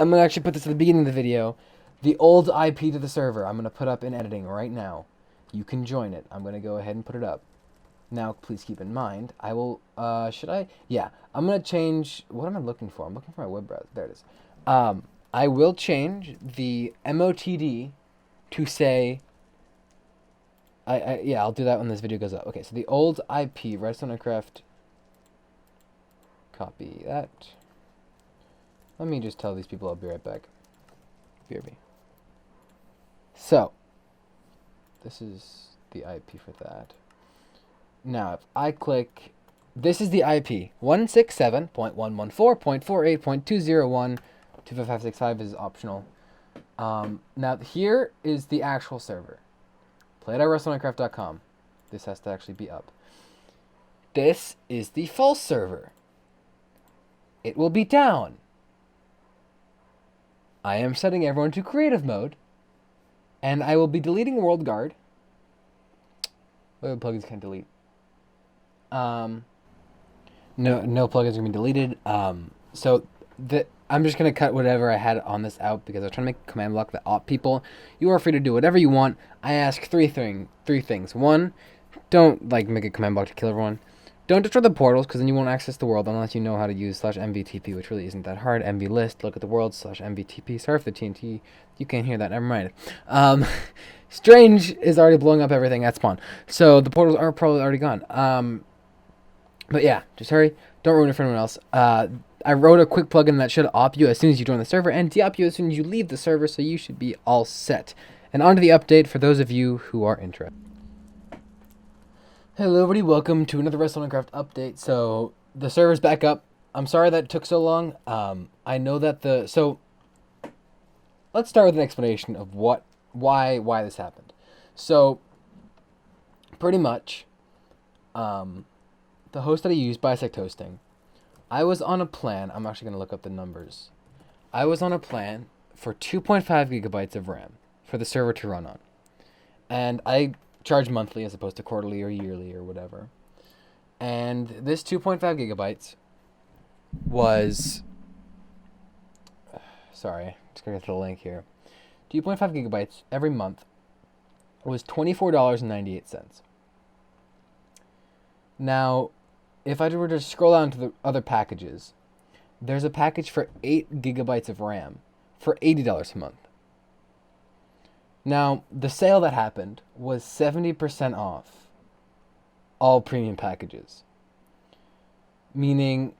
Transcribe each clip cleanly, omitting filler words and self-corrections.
I'm going to actually put this at the beginning of the video. The old IP to the server, I'm going to put up in editing right now. You can join it. I'm going to go ahead and put it up. Now, please keep in mind, I will, should I? Yeah, I'm going to change, what am I looking for? I'm looking for my web browser. There it is. I will change the MOTD to say, yeah, I'll do that when this video goes up. Okay, so the old IP, Redstone Aircraft, copy that. Let me just tell these people I'll be right back. BRB. So, this is the IP for that. Now, if I click, this is the IP, 167.114.48.201. 25565 is optional. Now, here is the actual server. play.redstoneminecraft.com. This has to actually be up. This is the false server. It will be down. I am setting everyone to creative mode, and I will be deleting World Guard. What plugins can delete? No plugins are gonna be deleted. So I'm just gonna cut whatever I had on this out because I was trying to make a command block that op people. You are free to do whatever you want. I ask three things. One, don't make a command block to kill everyone. Don't destroy the portals because then you won't access the world unless you know how to use /mvtp, which really isn't that hard. mvlist, look at the world /mvtp. Sorry for the TNT. You can't hear that. Never mind. Strange is already blowing up everything at spawn, so the portals are probably already gone. But yeah, just hurry. Don't ruin it for anyone else. I wrote a quick plugin that should op you as soon as you join the server and de-op you as soon as you leave the server, so you should be all set. And on to the update for those of you who are interested. Hello everybody, welcome to another Minecraft update. So, the server's back up. I'm sorry that it took so long. I know that so, let's start with an explanation of why this happened. So, pretty much, the host that I use, Bisect Hosting, I was on a plan, I'm actually going to look up the numbers. I was on a plan for 2.5 gigabytes of RAM for the server to run on. And I charge monthly as opposed to quarterly or yearly or whatever. And this 2.5 gigabytes was, sorry, just going to get to the link here. 2.5 gigabytes every month was $24.98. Now, if I were to scroll down to the other packages, there's a package for 8 gigabytes of RAM for $80 a month. Now, the sale that happened was 70% off all premium packages. Meaning,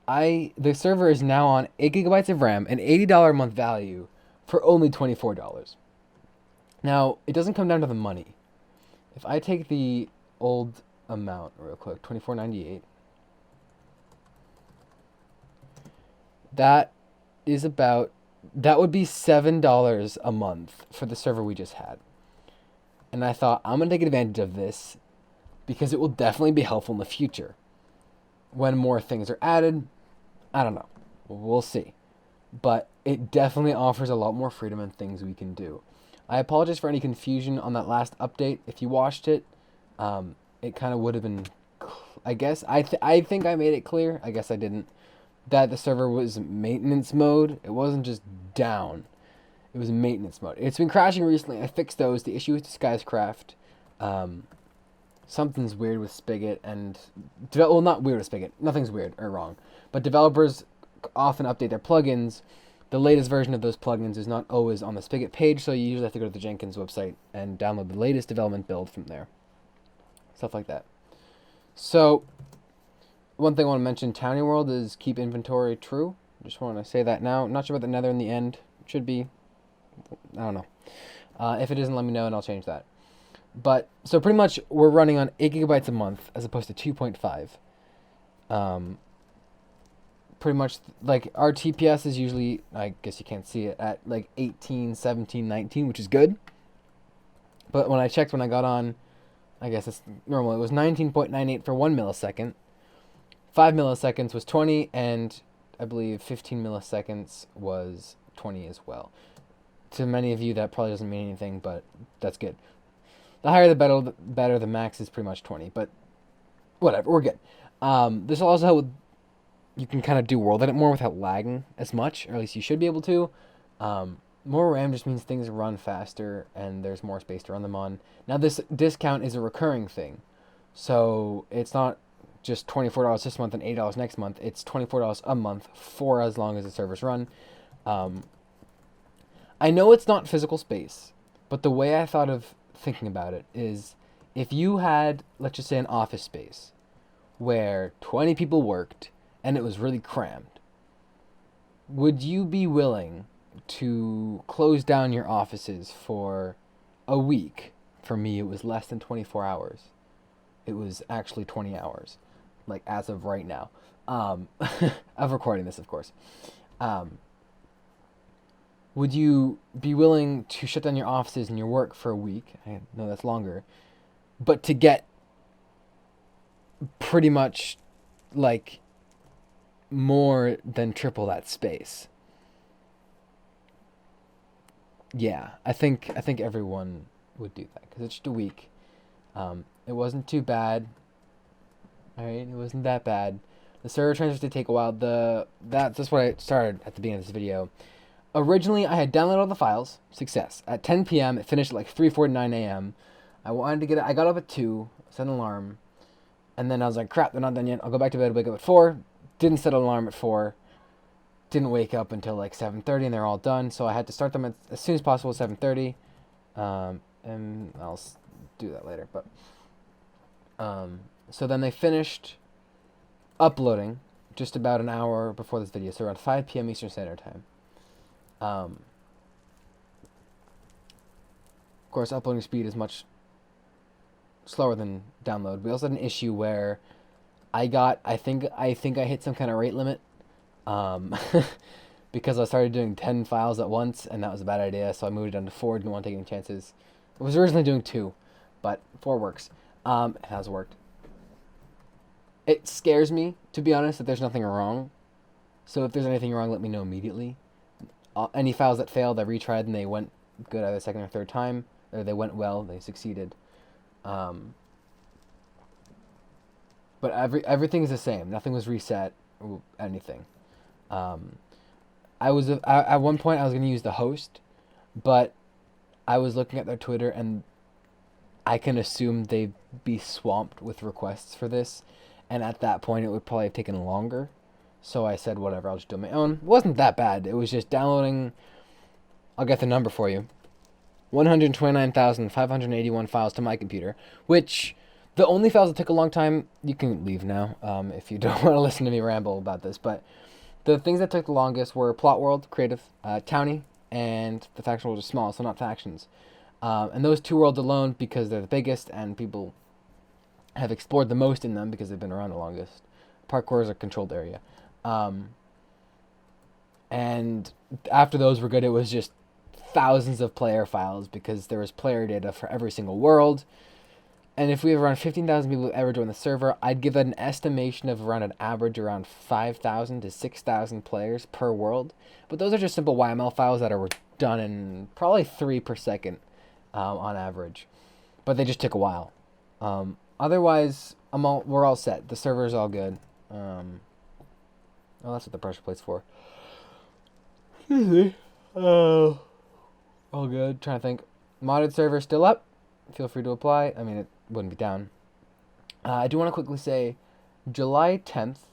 the server is now on 8 gigabytes of RAM, an $80 a month value for only $24. Now, it doesn't come down to the money. If I take the old amount real quick, $24.98, that would be $7 a month for the server we just had. And I thought, I'm going to take advantage of this because it will definitely be helpful in the future. When more things are added, I don't know. We'll see. But it definitely offers a lot more freedom and things we can do. I apologize for any confusion on that last update. If you watched it, it kind of would have been, I guess, I think I made it clear. I guess I didn't. That the server was maintenance mode. It wasn't just down. It was maintenance mode. It's been crashing recently. I fixed those. The issue with Disguisecraft, something's weird with Spigot and, well, not weird with Spigot. Nothing's weird or wrong. But developers often update their plugins. The latest version of those plugins is not always on the Spigot page, so you usually have to go to the Jenkins website and download the latest development build from there. Stuff like that. So, one thing I want to mention, Towny World is keep inventory true. Just want to say that now. Not sure about the nether in the end. It should be. I don't know. If it isn't, let me know and I'll change that. But, so pretty much we're running on 8 gigabytes a month as opposed to 2.5. Pretty much, our TPS is usually, I guess you can't see it, at 18, 17, 19, which is good. But when I checked when I got on, I guess it's normal. It was 19.98 for 1 millisecond. 5 milliseconds was 20, and I believe 15 milliseconds was 20 as well. To many of you, that probably doesn't mean anything, but that's good. The higher the better. The max is pretty much 20, but whatever, we're good. This will also help with you can kind of do world edit more without lagging as much, or at least you should be able to. More RAM just means things run faster and there's more space to run them on. Now this discount is a recurring thing, so it's not just $24 this month and $8 next month. It's $24 a month for as long as the servers run. I know it's not physical space, but the way I thought of thinking about it is if you had, let's just say, an office space where 20 people worked and it was really crammed, would you be willing to close down your offices for a week? For me, it was less than 24 hours. It was actually 20 hours, like as of right now, of recording this, of course. Would you be willing to shut down your offices and your work for a week? I know that's longer, but to get pretty much like more than triple that space. Yeah, I think everyone would do that because it's just a week. It wasn't too bad. All right, it wasn't that bad. The server transfers did take a while. That's what I started at the beginning of this video. Originally, I had downloaded all the files. Success. At 10 p.m., it finished at like 3:49 a.m. I wanted to get it. I got up at 2, set an alarm, and then I was like, crap, they're not done yet. I'll go back to bed, wake up at 4. Didn't set an alarm at 4. Didn't wake up until like 7:30, and they're all done. So I had to start them as soon as possible at 7:30. And I'll do that later. But so then they finished uploading just about an hour before this video, so around 5 p.m. Eastern Standard Time. Of course, uploading speed is much slower than download. We also had an issue where I think I hit some kind of rate limit, because I started doing 10 files at once, and that was a bad idea. So I moved it down to 4. Didn't want to take any chances. I was originally doing 2, but 4 works. It has worked. It scares me, to be honest, that there's nothing wrong. So if there's anything wrong, let me know immediately. Any files that failed, I retried and they went good either second or third time, or they went well, they succeeded. But everything's the same. Nothing was reset or anything. At one point I was going to use the host, but I was looking at their Twitter and I can assume they'd be swamped with requests for this, and at that point it would probably have taken longer. So I said, whatever, I'll just do it on my own. It wasn't that bad. It was just downloading, I'll get the number for you, 129,581 files to my computer, which the only files that took a long time, you can leave now if you don't want to listen to me ramble about this, but the things that took the longest were Plot World, Creative, Towny, and the faction world is small, so not factions. And those 2 worlds alone, because they're the biggest and people have explored the most in them because they've been around the longest. Parkour is a controlled area. And after those were good, it was just thousands of player files because there was player data for every single world. And if we have around 15,000 people who ever join the server, I'd give that an estimation of around an average around 5,000 to 6,000 players per world. But those are just simple YML files that are done in probably 3 per second on average. But they just took a while. Otherwise, we're all set. The server's all good. Oh, that's what the pressure plate's for. Excuse me. All good. Trying to think. Modded server still up. Feel free to apply. I mean, it wouldn't be down. I do want to quickly say, July 10th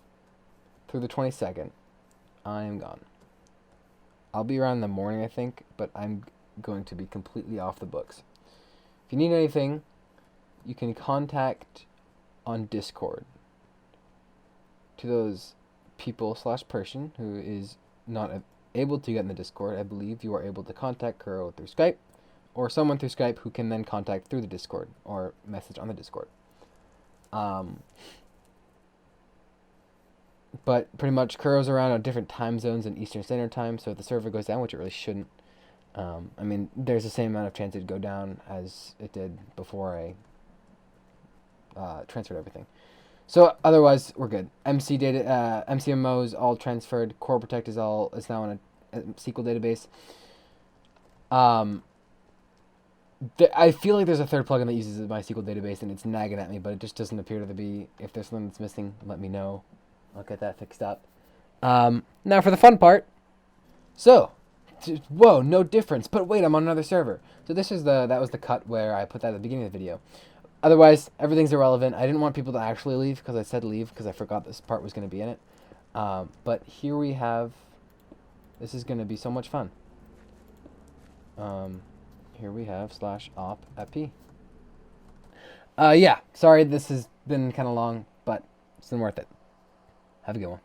through the 22nd, I am gone. I'll be around in the morning, I think, but I'm going to be completely off the books. If you need anything, you can contact on Discord. To those people/person who is not able to get in the Discord, I believe you are able to contact Kuro through Skype, or someone through Skype who can then contact through the Discord or message on the Discord. But pretty much Kuro's around on different time zones in Eastern Standard Time, so if the server goes down, which it really shouldn't, I mean, there's the same amount of chance it'd go down as it did before I transferred everything. So otherwise, we're good. MC data, MCMO is all transferred. Core Protect is now in a SQL database. I feel like there's a third plugin that uses my SQL database, and it's nagging at me, but it just doesn't appear to be. If there's something that's missing, let me know. I'll get that fixed up. Now for the fun part. So, whoa, no difference. But wait, I'm on another server. So that was the cut where I put that at the beginning of the video. Otherwise, everything's irrelevant. I didn't want people to actually leave because I said leave because I forgot this part was going to be in it. But here we have. This is going to be so much fun. Here we have /op at p. Yeah, sorry this has been kind of long, but it's been worth it. Have a good one.